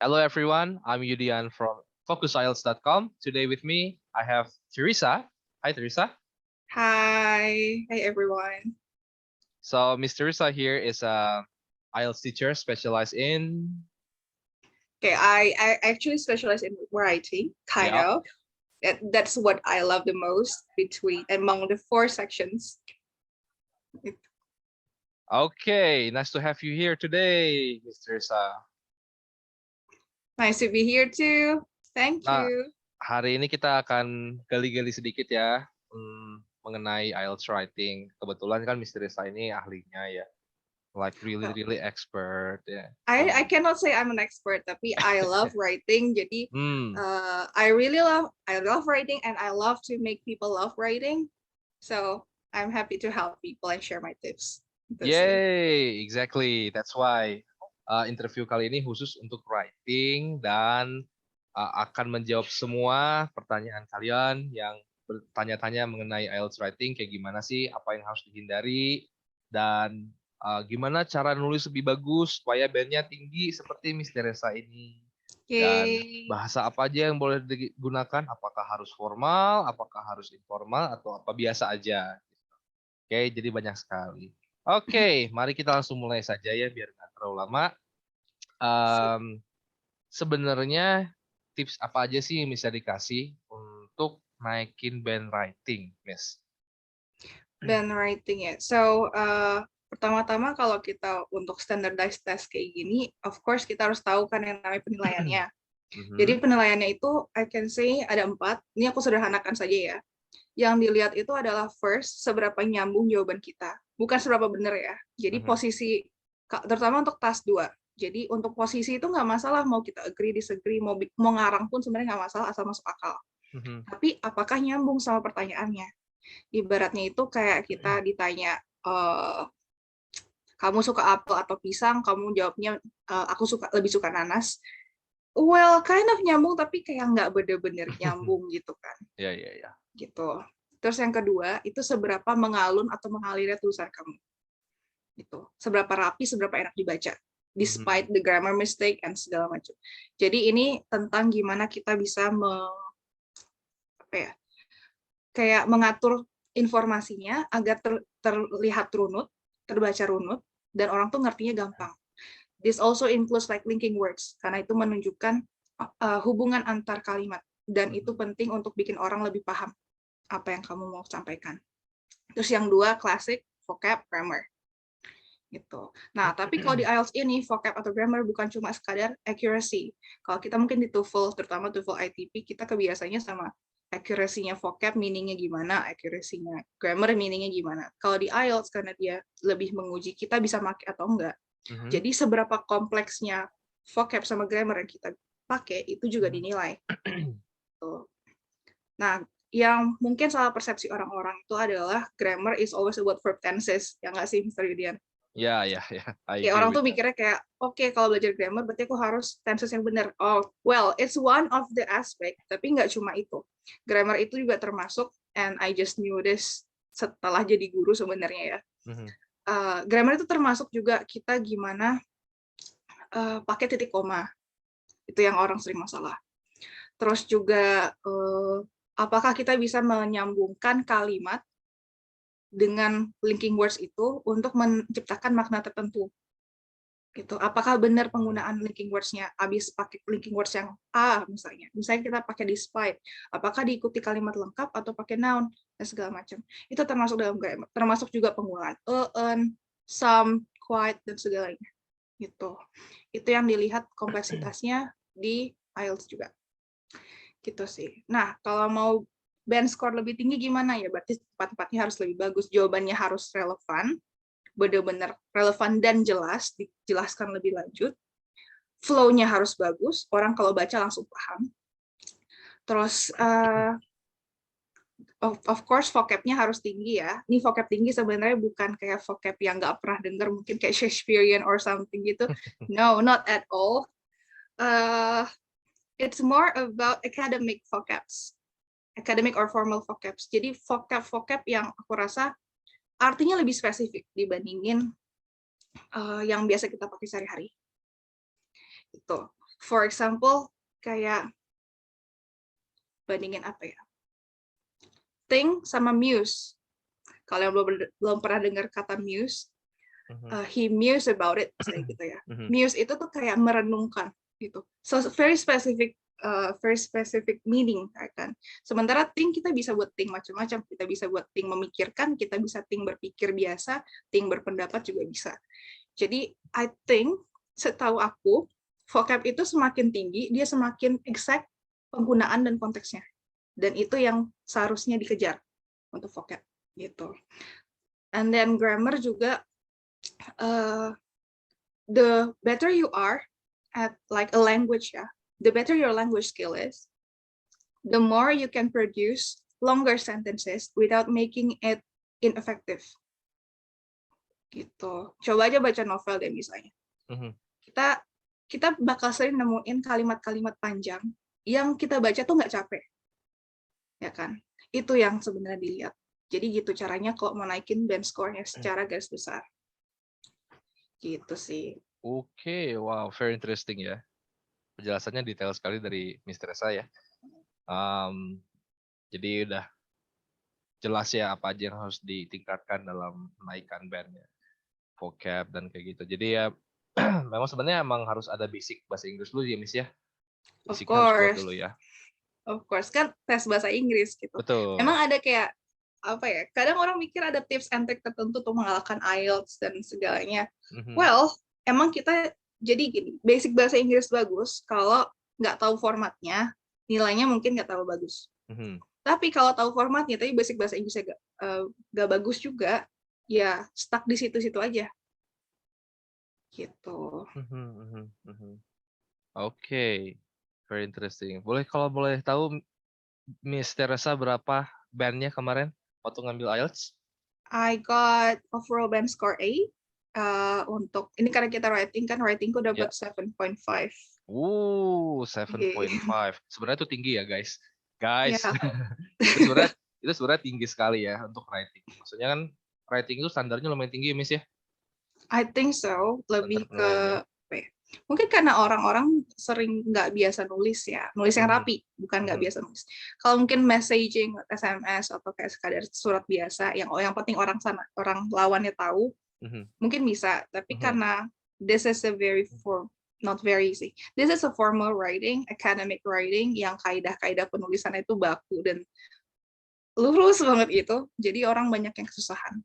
Hello everyone, I'm Yudian from FocusIELTS.com. Today with me, I have Teresa. Hi Teresa. Hi everyone. So Miss Teresa here is a IELTS teacher specialized in, Okay, I actually specialize in writing, kind yeah. of. That's what I love the most among the four sections. Okay, nice to have you here today, Miss Teresa. Nice to be here too. Thank Nah, you. hari ini kita akan gali-gali sedikit ya mengenai IELTS writing. Kebetulan kan Miss Teresa ini ahlinya ya, like Well, really expert ya. I cannot say I'm an expert, tapi I love writing. Jadi Hmm. I love writing and I love to make people love writing. So I'm happy to help people and share my tips. Gitu sih. Yay, exactly. That's why interview kali ini khusus untuk writing dan akan menjawab semua pertanyaan kalian yang bertanya-tanya mengenai IELTS writing, kayak gimana sih, apa yang harus dihindari, dan gimana cara nulis lebih bagus supaya bandnya tinggi seperti Miss Teresa ini. Dan Yay. bahasa apa aja yang boleh digunakan, apakah harus formal, apakah harus informal, atau apa biasa aja. Oke, jadi banyak sekali. Oke, mari kita langsung mulai saja ya biar nggak terlalu lama. Sebenarnya tips apa aja sih yang bisa dikasih untuk naikin band writing, Miss? Band writing ya. So pertama-tama kalau kita untuk standardized test kayak gini, of course kita harus tahu kan yang namanya penilaiannya. Jadi penilaiannya itu I can say ada 4. Ini aku sederhanakan saja ya. Yang dilihat itu adalah first, seberapa nyambung jawaban kita. Bukan seberapa benar ya. Jadi posisi, terutama untuk task 2. Jadi untuk posisi itu nggak masalah mau kita agree, disagree, mau ngarang pun sebenarnya nggak masalah asal masuk akal. Tapi apakah nyambung sama pertanyaannya? Ibaratnya itu kayak kita ditanya, kamu suka apel atau pisang, kamu jawabnya aku lebih suka nanas. Well, kind of nyambung tapi kayak nggak bener-bener nyambung gitu kan. Iya. Gitu. Terus yang kedua, itu seberapa mengalun atau mengalirnya tulisan kamu. Gitu. Seberapa rapi, seberapa enak dibaca. Despite the grammar mistake and segala macam. Jadi ini tentang gimana kita bisa kayak mengatur informasinya agar terlihat runut, terbaca runut, dan orang tuh ngertinya gampang. This also includes like linking words, karena itu menunjukkan hubungan antar kalimat, dan itu penting untuk bikin orang lebih paham apa yang kamu mau sampaikan. Terus yang 2, classic, vocab, grammar. Gitu. Nah, tapi kalau di IELTS ini, vocab atau grammar bukan cuma sekadar accuracy. Kalau kita mungkin di TOEFL, terutama TOEFL ITP, kita kebiasaannya sama accuracy-nya vocab, meaning-nya gimana, accuracy-nya grammar, meaning-nya gimana. Kalau di IELTS, karena dia lebih menguji kita bisa pakai atau enggak. Jadi seberapa kompleksnya vocab sama grammar yang kita pakai, itu juga dinilai. Nah, yang mungkin salah persepsi orang-orang itu adalah grammar is always about verb tenses, ya nggak sih, Mr. Yudian? Ya. Ya, orang tuh mikirnya kayak, oke, kalau belajar grammar berarti aku harus tenses yang benar. Oh, well, it's one of the aspect, tapi nggak cuma itu. Grammar itu juga termasuk, and I just knew this setelah jadi guru sebenarnya ya. Grammar itu termasuk juga kita gimana pakai titik koma. Itu yang orang sering masalah. Terus juga apakah kita bisa menyambungkan kalimat dengan linking words itu untuk menciptakan makna tertentu. Gitu. Apakah benar penggunaan linking words-nya habis pakai linking words yang A misalnya. Misalnya kita pakai despite, apakah diikuti kalimat lengkap atau pakai noun dan segala macam. Itu termasuk dalam grammar. Termasuk juga penggunaan an, some, quite dan segalanya. Gitu. Itu yang dilihat kompleksitasnya di IELTS juga. Gitu sih. Nah, kalau mau band score lebih tinggi gimana ya? Berarti tempat-tempatnya harus lebih bagus, jawabannya harus relevan, benar-benar relevan dan jelas, dijelaskan lebih lanjut. Flow-nya harus bagus, orang kalau baca langsung paham. Terus of course vocab-nya harus tinggi ya. Ini vocab tinggi sebenarnya bukan kayak vocab yang nggak pernah dengar, mungkin kayak Shakespearean or something gitu. No, not at all. It's more about academic vocabs. Academic or formal vocabs. Jadi vocab-vocab yang aku rasa artinya lebih spesifik dibandingin yang biasa kita pakai sehari-hari. Itu. For example, kayak bandingin apa ya? Think sama muse. Kalau yang belum pernah dengar kata muse, he mused about it, misalnya gitu ya. Muse itu tuh kayak merenungkan gitu. So very specific meaning kan. Sementara think kita bisa buat think macam-macam. Kita bisa buat think memikirkan, kita bisa think berpikir biasa, think berpendapat juga bisa. Jadi I think setahu aku vocab itu semakin tinggi, dia semakin exact penggunaan dan konteksnya. Dan itu yang seharusnya dikejar untuk vocab gitu. And then grammar juga, the better you are at like a language ya, the better your language skill is, the more you can produce longer sentences without making it ineffective. Gitu. Coba aja baca novel deh misalnya. Kita bakal sering nemuin kalimat-kalimat panjang yang kita baca tuh nggak capek. Ya kan? Itu yang sebenarnya dilihat. Jadi gitu caranya kalau mau naikin band score-nya secara garis besar. Gitu sih. Oke, wow, very interesting ya. Penjelasannya detail sekali dari Miss Teresa ya. Jadi udah jelas ya apa aja yang harus ditingkatkan dalam menaikkan bandnya, vocab dan kayak gitu. Jadi ya memang sebenarnya emang harus ada basic bahasa Inggris dulu ya Miss ya. Basicnya harus kuat dulu ya. Of course, kan tes bahasa Inggris gitu. Betul. Emang ada kayak apa ya? Kadang orang mikir ada tips and trick tertentu untuk mengalahkan IELTS dan segalanya. Well, emang kita jadi gini, basic bahasa Inggris bagus kalau nggak tahu formatnya, nilainya mungkin nggak terlalu bagus. Tapi kalau tahu formatnya, tapi basic bahasa Inggrisnya nggak bagus juga, ya stuck di situ-situ aja. Gitu. Oke. Very interesting. Kalau boleh tahu Miss Teresa berapa bandnya kemarin waktu ngambil IELTS? I got overall band score A. Untuk ini karena kita writingku dapat 7.5. 7.5. Sebenarnya itu tinggi ya guys. Yeah. itu sebenarnya tinggi sekali ya untuk writing. Maksudnya kan writing itu standarnya lumayan tinggi Miss ya? I think so. Lebih ke mungkin karena orang-orang sering nggak biasa nulis ya, nulis yang rapi, bukan nggak biasa nulis. Kalau mungkin messaging, SMS atau kayak sekadar surat biasa, yang penting orang lawannya tahu, mungkin bisa. Tapi karena this is a not very easy. This is a formal writing, academic writing, yang kaidah-kaidah penulisan itu baku dan lurus banget itu. Jadi orang banyak yang kesusahan.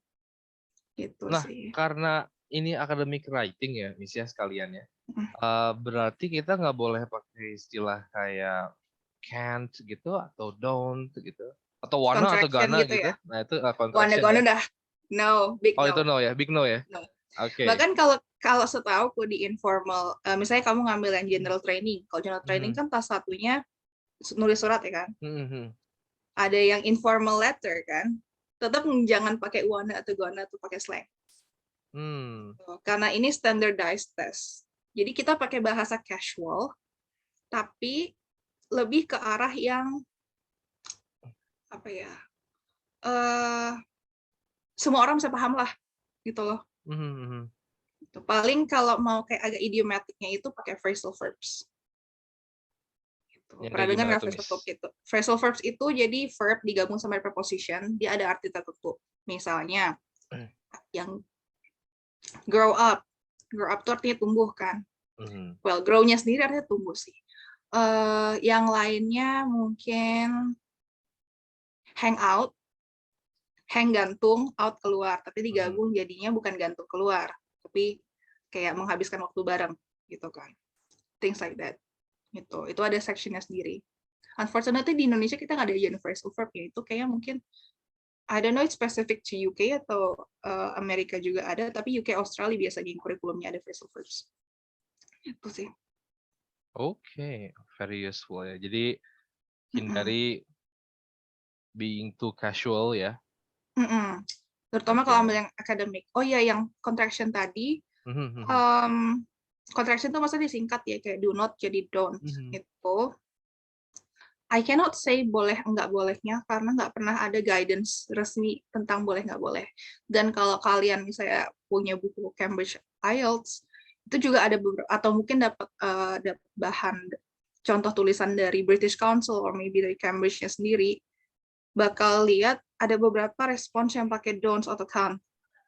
Gitu sih. Karena ini academic writing ya, Miss ya sekalian ya. Berarti kita nggak boleh pakai istilah kayak can't gitu atau don't gitu atau wanna atau gonna gitu. Ya? Nah itu contraction. Wanna dah. No, big no. Itu no ya, big no ya. No. Oke. Bahkan kalau setahuku di informal, misalnya kamu ngambil yang general training. Kalau general training kan tas satunya nulis surat ya kan. Ada yang informal letter kan. Tetap jangan pakai wanna atau gonna atau pakai slang. Karena ini standardized test. Jadi kita pakai bahasa casual, tapi lebih ke arah yang apa ya? Semua orang bisa paham lah, gitu loh. Paling kalau mau kayak agak idiomatiknya itu pakai phrasal verbs. Gitu. Pernah dengar nggak phrasal verbs itu? Phrasal verbs itu jadi verb digabung sama preposition, dia ada arti tertentu. Misalnya yang grow up itu artinya tumbuh kan. Well, grow-nya sendiri artinya tumbuh sih. Yang lainnya mungkin hang out, hang gantung, out keluar, tapi digabung jadinya bukan gantung keluar, tapi kayak menghabiskan waktu bareng gitu kan. Things like that. Gitu. Itu ada sectionnya sendiri. Unfortunately di Indonesia kita nggak ada universal verb ya, itu kayaknya mungkin I don't know it's specific to UK atau Amerika juga ada, tapi UK Australia biasanya kurikulumnya ada phrasal verbs. Itu sih. Oke, very useful ya. Jadi hindari being too casual ya. Terutama kalau ambil yang akademik. Oh iya, yang contraction tadi, contraction itu maksudnya disingkat ya, kayak do not jadi don't. Itu I cannot say boleh enggak bolehnya karena nggak pernah ada guidance resmi tentang boleh nggak boleh. Dan kalau kalian misalnya punya buku Cambridge IELTS, itu juga ada beberapa, atau mungkin dapat bahan contoh tulisan dari British Council or maybe dari Cambridge-nya sendiri, bakal lihat ada beberapa respons yang pakai don'ts atau can't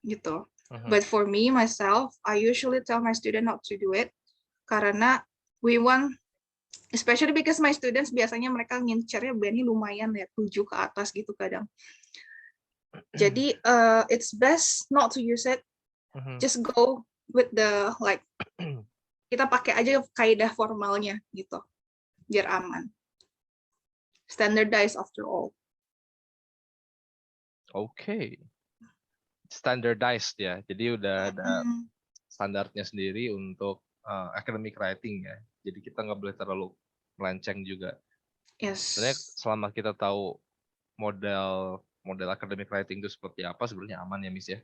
gitu. But for me myself, I usually tell my student not to do it karena we want, especially because my students biasanya mereka ngincernya bandnya lumayan ya 7 ke atas gitu kadang. Jadi it's best not to use it. Just go with the like kita pakai aja kaidah formalnya gitu biar aman. Standardized after all. Oke. Standardized ya. Jadi udah ada standarnya sendiri untuk academic writing ya. Jadi kita nggak boleh terlalu melenceng juga. Yes. Sebenarnya selama kita tahu model academic writing itu seperti apa, sebenarnya aman ya, Miss ya.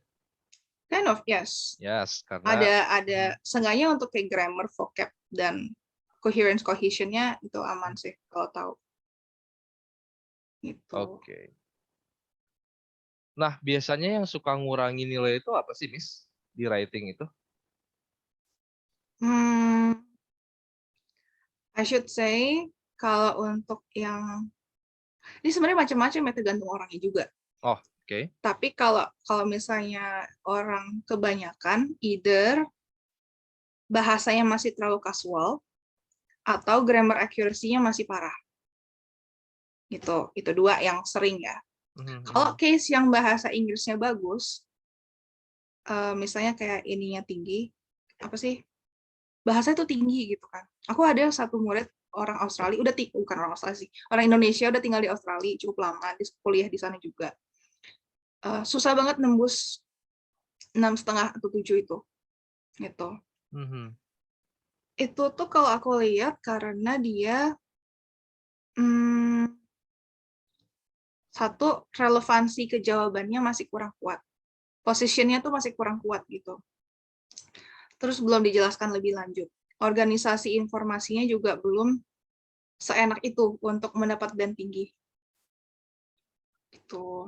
Kind of, yes. Yes, karena ada seenggaknya untuk kayak grammar, vocab dan cohesion-nya itu aman sih kalau tahu. Gitu. Oke. Nah, biasanya yang suka ngurangi nilai itu apa sih, Miss? Di writing itu? I should say kalau untuk yang ini sebenarnya macam-macam ya, tergantung orangnya juga. Oh, oke. Tapi kalau misalnya orang kebanyakan either bahasanya masih terlalu casual atau grammar accuracy-nya masih parah. Gitu. Itu dua yang sering ya. Kalau case yang bahasa Inggrisnya bagus, misalnya kayak ininya tinggi, apa sih? Bahasa itu tinggi gitu kan. Aku ada satu murid orang Australia, bukan orang Australia sih, orang Indonesia udah tinggal di Australia cukup lama, di kuliah di sana juga. Susah banget nembus 6,5 atau 7 itu. Gitu. Itu tuh kalau aku lihat karena dia satu, relevansi ke jawabannya masih kurang kuat. Positionnya tuh masih kurang kuat gitu. Terus belum dijelaskan lebih lanjut. Organisasi informasinya juga belum seenak itu untuk mendapat band tinggi. Gitu.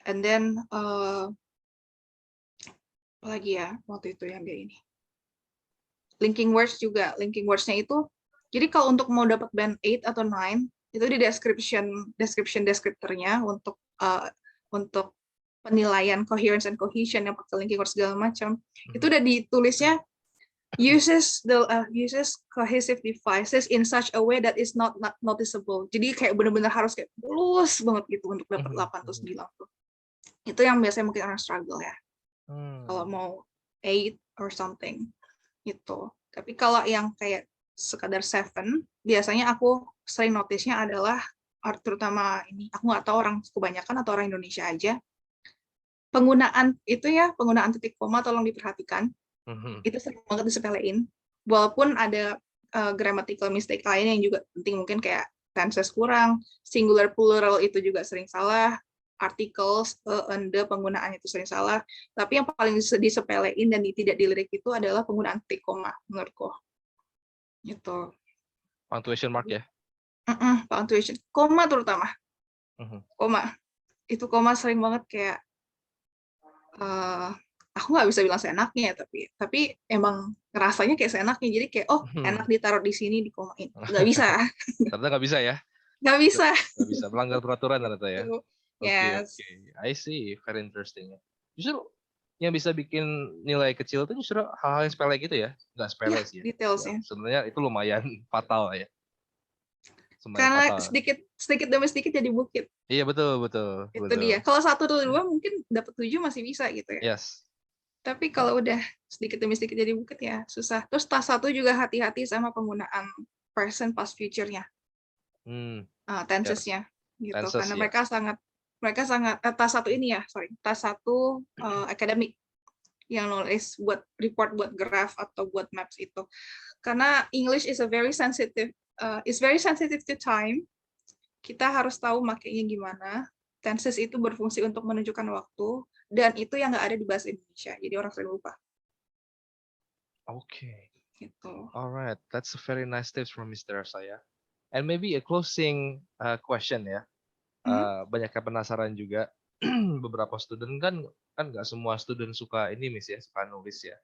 And then, apa lagi ya waktu itu yang dia ini. Linking words juga. Linking words-nya itu, jadi kalau untuk mau dapat band 8 atau 9, itu di description-descriptornya untuk penilaian coherence and cohesion yang pakai linking words segala macam, itu udah ditulisnya uses cohesive devices in such a way that is not noticeable. Jadi kayak benar-benar harus kayak mulus banget gitu untuk dapat 8 atau 9 tuh. Itu yang biasanya mungkin orang struggle ya. Kalau mau 8 or something gitu. Tapi kalau yang kayak sekadar 7, biasanya aku sering notice-nya adalah terutama ini, aku nggak tahu orang kebanyakan atau orang Indonesia aja, penggunaan titik koma tolong diperhatikan. Itu sering banget disepelein. Walaupun ada grammatical mistake lain yang juga penting, mungkin kayak tenses kurang, singular plural itu juga sering salah, articles, the penggunaan itu sering salah. Tapi yang paling disepelein dan tidak dilirik itu adalah penggunaan titik koma menurutku. Gitu. Punctuation mark ya? Punctuation. Koma terutama. Koma. Itu koma sering banget kayak aku nggak bisa bilang seenaknya, tapi emang rasanya kayak seenaknya, jadi kayak enak ditaruh di sini dikomain, nggak bisa. Ternyata nggak bisa ya? Nggak bisa. Nggak bisa, melanggar peraturan ternyata ya. Yes. Oke. I see, very interesting. Justru yang bisa bikin nilai kecil itu justru hal-hal yang sepele gitu ya, nggak sepele sih. Detailsnya. Sebenarnya itu lumayan fatal ya. Karena sedikit demi sedikit jadi bukit. Iya betul. Itu dia. Kalau 1 atau 2 mungkin dapat 7 masih bisa gitu ya. Yes. Tapi kalau udah sedikit demi sedikit jadi bukit ya susah. Terus tas 1 juga hati-hati sama penggunaan present past future-nya. Tenses-nya gitu. Tenses, karena ya. mereka sangat tas 1 ini ya, tas 1 akademik yang nulis buat report, buat graph atau buat maps itu. Karena English is very sensitive to time. Kita harus tahu makainya gimana. Tenses itu berfungsi untuk menunjukkan waktu, dan itu yang nggak ada di bahasa Indonesia. Jadi orang sering lupa. Okay. Gitu. Alright, that's a very nice tips from Mr. Saya. And maybe a closing question ya. Banyak yang penasaran juga. Beberapa student kan nggak semua student suka ini Miss ya, suka nulis ya.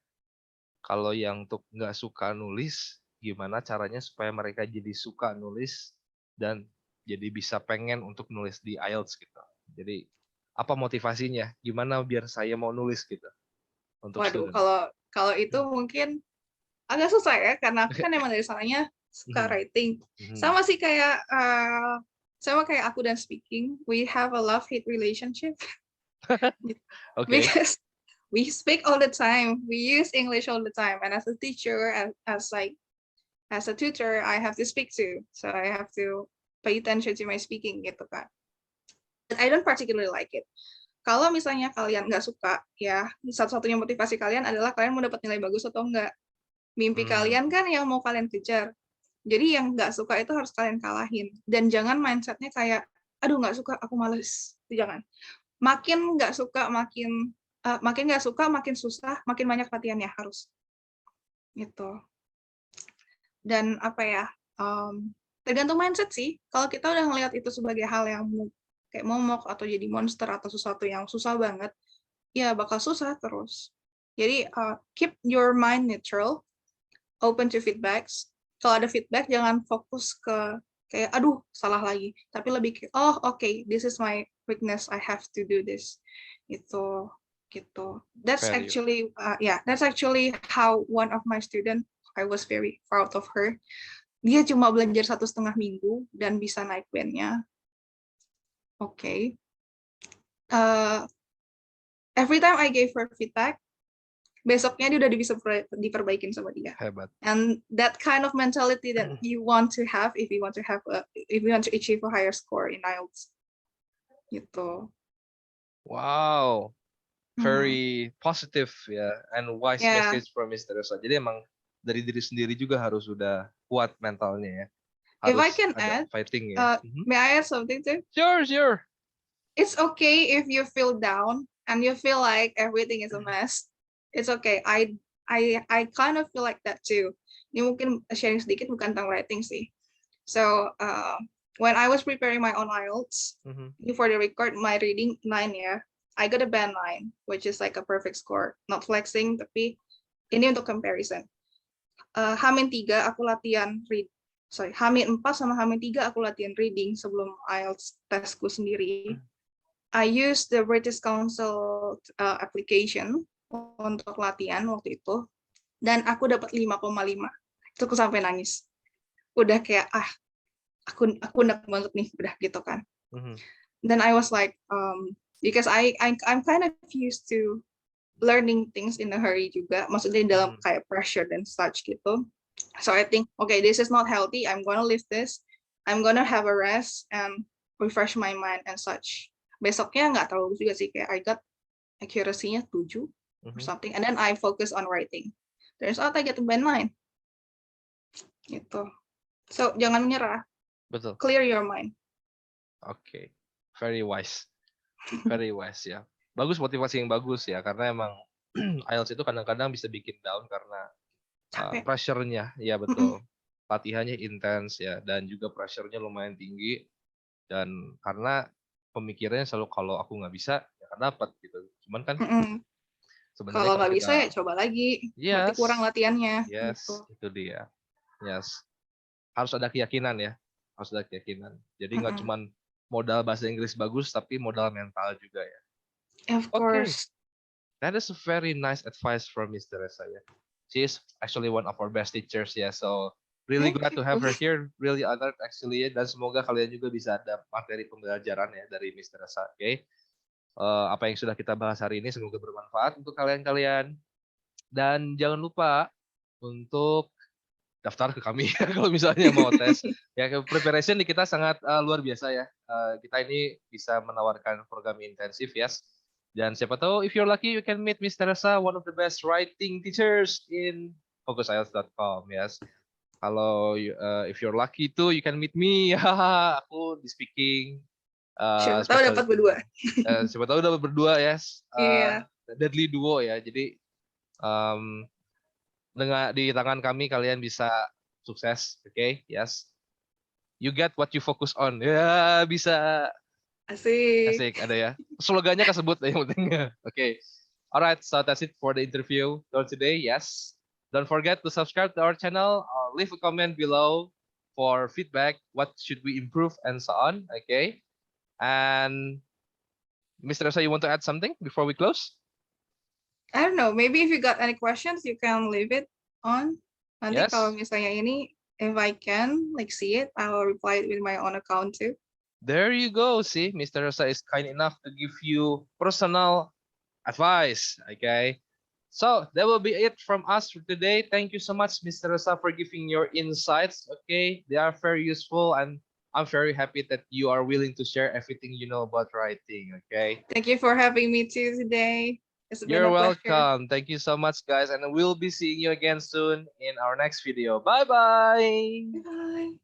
Kalau yang untuk nggak suka nulis, gimana caranya supaya mereka jadi suka nulis dan jadi bisa pengen untuk nulis di IELTS gitu. Jadi apa motivasinya? Gimana biar saya mau nulis gitu untuk Waduh, student? kalau itu mungkin agak susah ya, karena aku kan emang dari sananya suka Mhm, writing. mhm. Sama sih kayak sama kayak aku dan speaking, we have a love-hate relationship Oke, because we speak all the time, we use English all the time, and as a teacher, as a tutor, I have to speak too, so I have to pay attention to my speaking gitu kan. But I don't particularly like it. Kalau misalnya kalian nggak suka, ya satu-satunya motivasi kalian adalah kalian mau dapat nilai bagus atau enggak. Mimpi mmm, kalian kan yang mau kalian kejar. Jadi yang nggak suka itu harus kalian kalahin. Dan jangan mindsetnya kayak, aduh nggak suka, aku males. Itu jangan. Makin nggak suka, makin nggak suka, makin susah, makin banyak latihannya harus. Gitu. Dan apa ya, tergantung mindset sih. Kalau kita udah ngelihat itu sebagai hal yang kayak momok atau jadi monster atau sesuatu yang susah banget, ya bakal susah terus. Jadi keep your mind neutral, open to feedbacks. Kalau ada feedback jangan fokus ke kayak aduh salah lagi, tapi lebih ke oh okay, this is my weakness, I have to do this. Itu gitu. That's very actually that's actually how one of my student, I was very proud of her. Dia cuma belajar 1,5 minggu dan bisa naik bandnya. Okay. Every time I gave her feedback, besoknya dia udah bisa diperbaikin sama dia. hebat. And that kind of mentality that you want to have if you want to achieve a higher score in IELTS. Gitu. Wow, Hmm. very positive ya, and wise Yeah. message from Miss Teresa. Jadi emang dari diri sendiri juga harus sudah kuat mentalnya ya, If I harus can ada add, fighting ya. Mhm. may I add something too? Sure, sure. It's okay if you feel down and you feel like everything is a mess. It's okay. I kind of feel like that too. Ini mungkin sharing sedikit bukan tentang writing sih. So when I was preparing my own IELTS, Mhm. before the record my reading 9 ya, I got a band 9, which is like a perfect score. Not flexing, tapi ini untuk comparison. H-3 aku latihan H-4 sama H-3 aku latihan reading sebelum IELTS tesku sendiri. I use the British Council application untuk latihan waktu itu, dan aku dapat 5,5. Itu aku sampai nangis. Udah kayak aku enak banget nih udah gitu kan. Mhm. Then I was like because I'm kind of used to learning things in a hurry juga, maksudnya dalam Mhm. kayak pressure dan such gitu. So I think okay, this is not healthy, I'm gonna leave this, I'm gonna have a rest and refresh my mind and such. Besoknya nggak terlalu juga sih, kayak I got accuracy-nya 7 or Mhm. something, and then I focus on writing. Turns out I get a band 9 gitu. So jangan menyerah, Betul. clear your mind. Oke, very wise, very wise ya. Bagus, motivasi yang bagus ya, karena emang IELTS itu kadang-kadang bisa bikin down karena Capek. pressure-nya, ya betul. Latihannya intens ya, dan juga pressure-nya lumayan tinggi. Dan karena pemikirannya selalu kalau aku nggak bisa, ya kan dapat gitu. Cuman kan sebenarnya Kalau kalau nggak bisa ya kita coba lagi, berarti kurang yes, latihannya gitu. yes, itu dia. Yes, harus ada keyakinan ya, harus ada keyakinan. Jadi nggak cuman modal bahasa Inggris bagus, tapi modal mental juga ya. Of Oke, course. that is a very nice advice from Miss Teresa ya. She is actually one of our best teachers ya, so really Thank glad to have you. her here, really honored actually ya, dan semoga kalian juga bisa ada materi pembelajaran ya dari Miss Teresa. Oke. Apa yang sudah kita bahas hari ini semoga bermanfaat untuk kalian-kalian, dan jangan lupa untuk daftar ke kami kalau misalnya mau tes. Ya, preparation di kita sangat luar biasa ya. Kita ini bisa menawarkan program intensif yes. Dan siapa tahu if you're lucky you can meet Miss Teresa, one of the best writing teachers in focusielts.com yes. Kalau if you're lucky too you can meet me. Aku di speaking Siapa tahu dapat berdua. specialty-nya. Siapa tahu dapat berdua yes. Iya. Deadly duo ya. Jadi dengan di tangan kami kalian bisa sukses, oke? Okay? Yes. You get what you focus on. Ya, bisa. Asik. Asik, ada ya. Slogannya kesebut yang penting. Oke. Okay. Alright, so that's it for the interview for today. Yes. Don't forget to subscribe to our channel. Leave a comment below for feedback. What should we improve and so on. Okay. And Mr. Rosa, you want to add something before we close? I don't know. Maybe if you got any questions, you can leave it on. Nanti Yes. kalau misalnya ini, if I can like see it, I will reply it with my own account too. There you go. See, Mr. Rosa is kind enough to give you personal advice. Okay. So that will be it from us for today. Thank you so much, Mr. Rosa, for giving your insights. Okay, they are very useful, and I'm very happy that you are willing to share everything you know about writing. Okay, Thank you for having me too today. It's been you're a pleasure. welcome. Thank you so much, guys, and we'll be seeing you again soon in our next video. Bye bye. Bye.